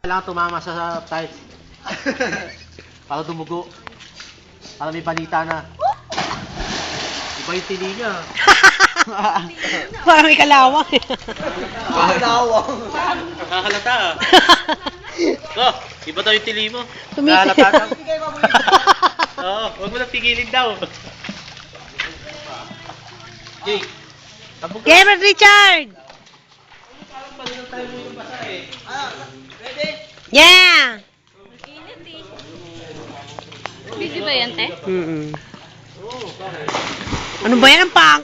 Kailangan tumama sa tiles. Para dumugo. Para may balita na. Iba yung tili niya. Parang may kalawang. Kalawang. Nakakalata ah. Oh, iba daw yung tili mo. Tumitil. Nakakalata daw. Oo, huwag mo lang pigilin daw. Jay, tabog ka. Gamer Richard! Yeah! Busy ba yan, te? Ano ba yan ang pang?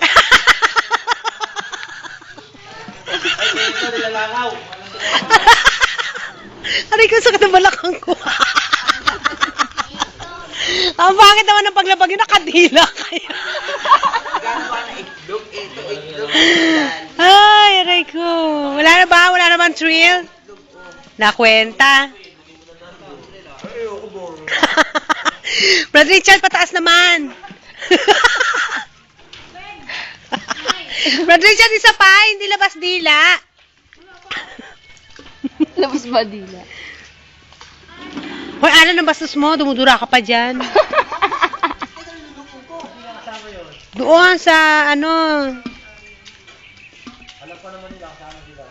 Ay, ito nilalangaw. Aray ko, sakit ang balakang ko. Ang pangit naman ng paglabag yun, nakadila kayo. Ay, aray ko. Wala na ba? Wala na bang thrill? Nakwenta. Brad Richard, pataas naman. Brad Richard, isa pa, hindi labas dila. Labas ba dila? Hoy, ano ng bastos mo? Dumudura ka pa dyan. Doon sa, ano. Alam pa naman nila kasama sila.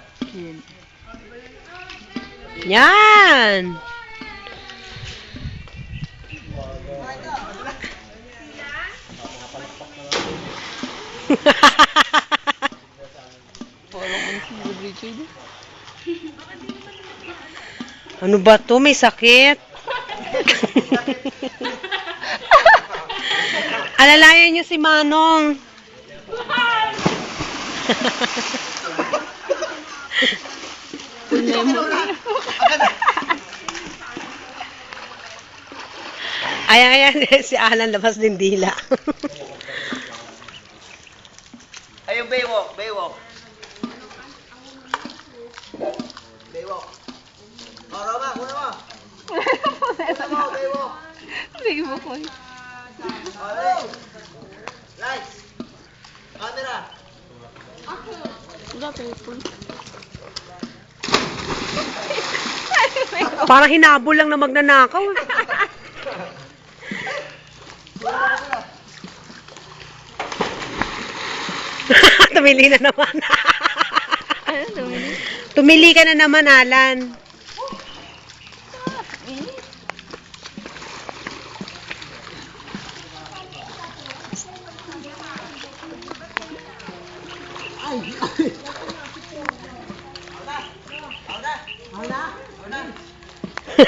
Yan. Ano ba to? May sakit? Alalayan niyo si Manong. Ayan, si Alan labas din dila. Ayun, Baywalk, Baywalk. Baywalk. Oh, Roma, kuna mo. Kuna mo, Baywalk. Baywalk mo. Oh, lights. Camera. Parang hinabol lang na magnanakaw. Tumili na naman. Ano, tumili? Tumili ka na naman, Alan.